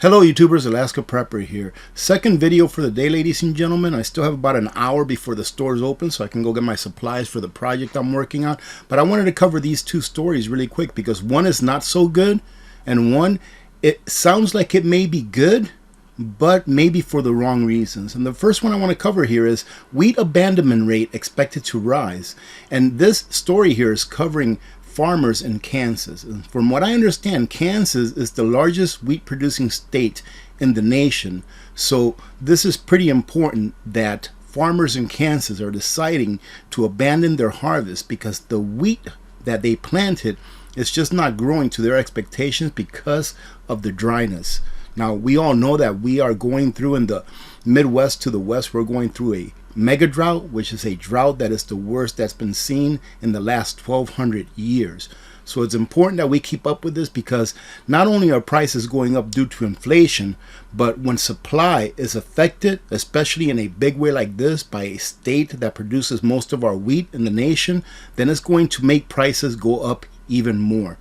Hello YouTubers, Alaska Prepper here. Second video for the day, ladies and gentlemen. I still have about an hour before the stores open so I can go get my supplies for the project I'm working on. But I wanted to cover these two stories really quick because one is not so good and one, it sounds like it may be good, but maybe for the wrong reasons. And the first one I want to cover here is wheat abandonment rate expected to rise. And this story here is covering farmers in Kansas. And from what I understand, Kansas is the largest wheat producing state in the nation. So this is pretty important that farmers in Kansas are deciding to abandon their harvest because the wheat that they planted is just not growing to their expectations because of the dryness. Now, we all know that we are going through in the Midwest to the West, we're going through a mega drought, which is a drought that is the worst that's been seen in the last 1,200 years. So it's important that we keep up with this because not only are prices going up due to inflation, but when supply is affected, especially in a big way like this by a state that produces most of our wheat in the nation, then it's going to make prices go up even more.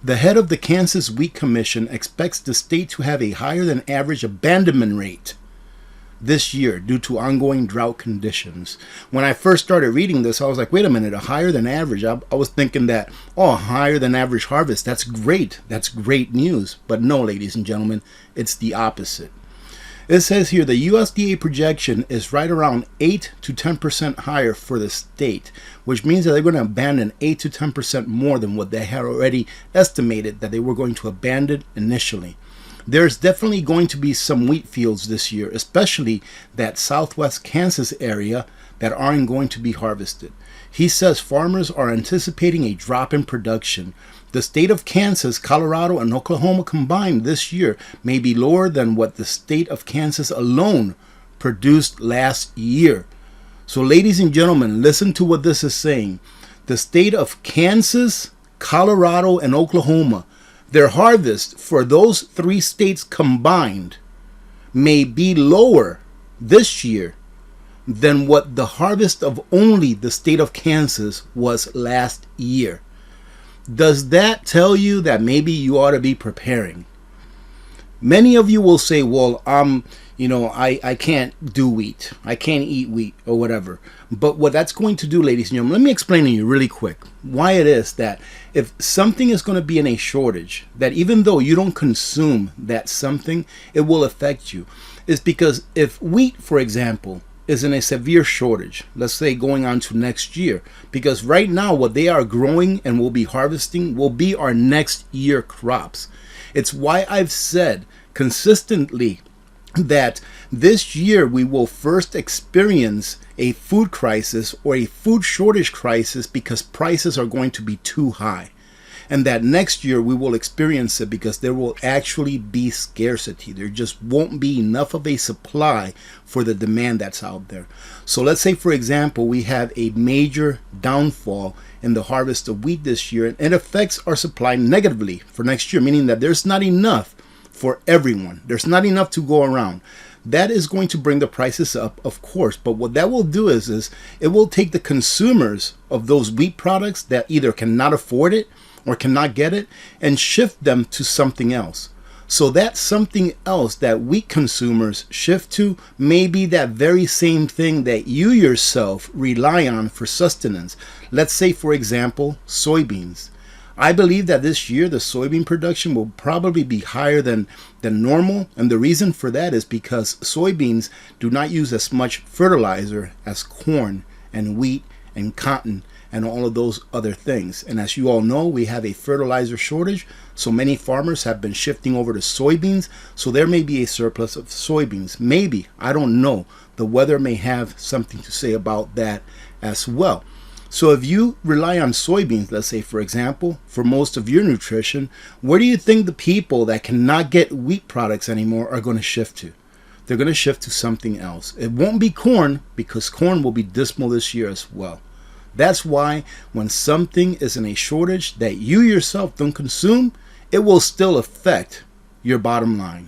The head of the Kansas Wheat Commission expects the state to have a higher than average abandonment rate this year due to ongoing drought conditions. When I first started reading this, I was like, wait a minute, a higher than average? I was thinking that, oh, a higher than average harvest, that's great. That's great news. But no, ladies and gentlemen, it's the opposite. It says here the USDA projection is right around 8 to 10% higher for the state, which means that they're going to abandon 8 to 10% more than what they had already estimated that they were going to abandon initially. There's definitely going to be some wheat fields this year, especially that southwest Kansas area that aren't going to be harvested. He says farmers are anticipating a drop in production. The state of Kansas, Colorado, and Oklahoma combined this year may be lower than what the state of Kansas alone produced last year. So ladies and gentlemen, listen to what this is saying. The state of Kansas, Colorado, and Oklahoma, their harvest for those three states combined may be lower this year than what the harvest of only the state of Kansas was last year. Does that tell you that maybe you ought to be preparing? Many of you will say, well, I can't do wheat. I can't eat wheat or whatever. But what that's going to do, ladies and gentlemen, let me explain to you really quick why it is that if something is going to be in a shortage, that even though you don't consume that something, it will affect you. Is because if wheat, for example, is in a severe shortage, let's say going on to next year, because right now what they are growing and will be harvesting will be our next year crops. It's why I've said consistently that this year we will first experience a food crisis or a food shortage crisis because prices are going to be too high. And that next year we will experience it because there will actually be scarcity. There just won't be enough of a supply for the demand that's out there. So let's say, for example, we have a major downfall in the harvest of wheat this year, and it affects our supply negatively for next year, meaning that there's not enough for everyone. There's not enough to go around. That is going to bring the prices up, of course. But what that will do is it will take the consumers of those wheat products that either cannot afford it or cannot get it and shift them to something else. So that something else that wheat consumers shift to may be that very same thing that you yourself rely on for sustenance. Let's say, for example, soybeans. I believe that this year the soybean production will probably be higher than normal. And the reason for that is because soybeans do not use as much fertilizer as corn and wheat and cotton and all of those other things. And as you all know, we have a fertilizer shortage. So many farmers have been shifting over to soybeans. So there may be a surplus of soybeans. Maybe, I don't know. The weather may have something to say about that as well. So if you rely on soybeans, let's say, for example, for most of your nutrition, where do you think the people that cannot get wheat products anymore are going to shift to? They're going to shift to something else. It won't be corn because corn will be dismal this year as well. That's why when something is in a shortage that you yourself don't consume, it will still affect your bottom line.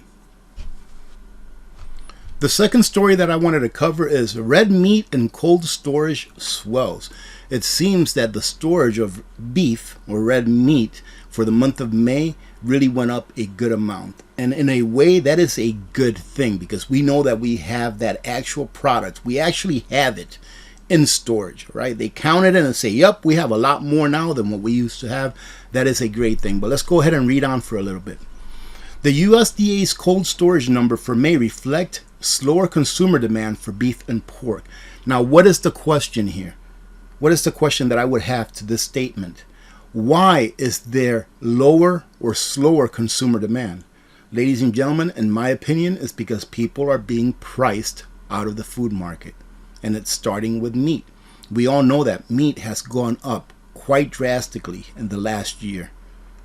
The second story that I wanted to cover is red meat and cold storage swells. It seems that the storage of beef or red meat for the month of May really went up a good amount. And in a way, that is a good thing, because we know that we have that actual product. We actually have it in storage, right? They count it in and say, yep, we have a lot more now than what we used to have. That is a great thing. But let's go ahead and read on for a little bit. The USDA's cold storage number for May reflect slower consumer demand for beef and pork. Now, what is the question here? What is the question that I would have to this statement? Why is there lower or slower consumer demand? Ladies and gentlemen, in my opinion, it's because people are being priced out of the food market. And it's starting with meat. We all know that meat has gone up quite drastically in the last year.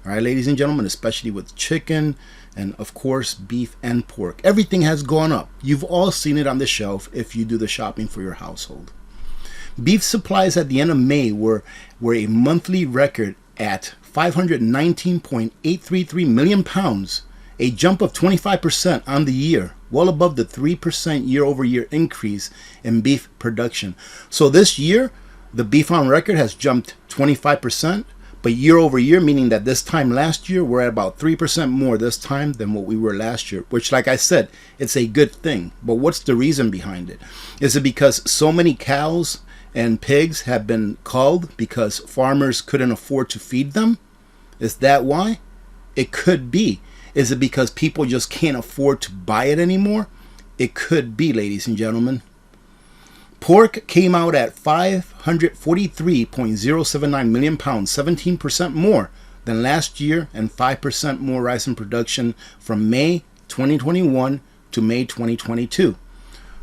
All right, ladies and gentlemen, especially with chicken and, of course, beef and pork. Everything has gone up. You've all seen it on the shelf if you do the shopping for your household. Beef supplies at the end of May were a monthly record at 519.833 million pounds, a jump of 25% on the year, well above the 3% year-over-year increase in beef production. So this year, the beef on record has jumped 25%, but year-over-year, meaning that this time last year, we're at about 3% more this time than what we were last year, which, like I said, it's a good thing. But what's the reason behind it? Is it because so many cows and pigs have been culled because farmers couldn't afford to feed them? Is that why? It could be. Is it because people just can't afford to buy it anymore? It could be, ladies and gentlemen. Pork came out at 543.079 million pounds, 17% more than last year and 5% more rise in production from May 2021 to May 2022.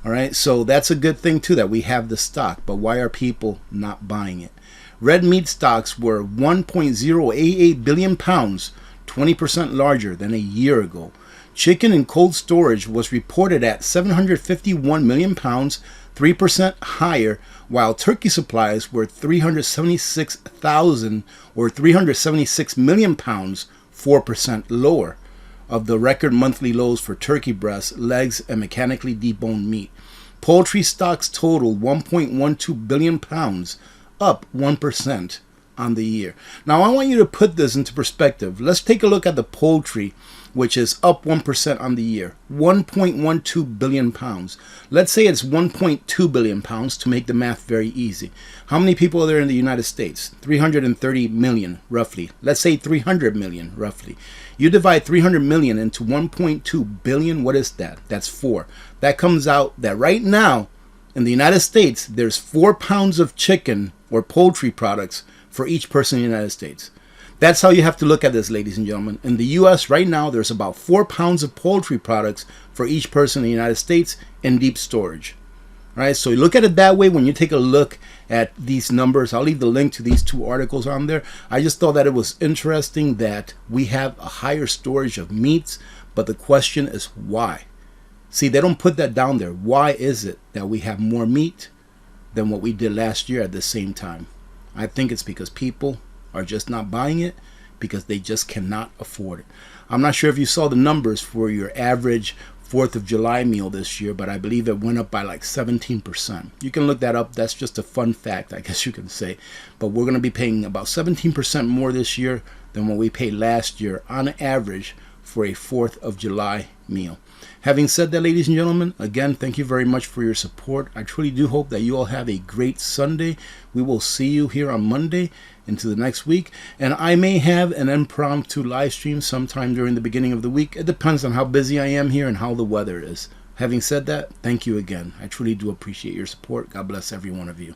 All right, so that's a good thing too, that we have the stock, but why are people not buying it? Red meat stocks were 1.088 billion pounds, 20% larger than a year ago. Chicken in cold storage was reported at 751 million pounds, 3% higher, while turkey supplies were 376,000 or 376 million pounds, 4% lower of the record monthly lows for turkey breasts, legs, and mechanically deboned meat. Poultry stocks total 1.12 billion pounds, up 1% on the year. Now, I want you to put this into perspective. Let's take a look at the poultry, which is up 1% on the year, 1.12 billion pounds. Let's say it's 1.2 billion pounds to make the math very easy. How many people are there in the United States? 330 million, roughly. Let's say 300 million, roughly. You divide 300 million into 1.2 billion, what is that? That's 4. That comes out that right now, in the United States, there's 4 pounds of chicken or poultry products for each person in the United States. That's how you have to look at this, ladies and gentlemen. In the U.S. right now, there's about 4 pounds of poultry products for each person in the United States in deep storage. All right, so you look at it that way when you take a look at these numbers. I'll leave the link to these 2 articles on there. I just thought that it was interesting that we have a higher storage of meats, but the question is why? See, they don't put that down there. Why is it that we have more meat than what we did last year at the same time? I think it's because people are just not buying it because they just cannot afford it. I'm not sure if you saw the numbers for your average 4th of July meal this year, but I believe it went up by like 17%. You can look that up. That's just a fun fact, I guess you can say. But we're going to be paying about 17% more this year than what we paid last year on average for a 4th of July meal. Having said that, ladies and gentlemen, again, thank you very much for your support. I truly do hope that you all have a great Sunday. We will see you here on Monday into the next week. And I may have an impromptu live stream sometime during the beginning of the week. It depends on how busy I am here and how the weather is. Having said that, thank you again. I truly do appreciate your support. God bless every one of you.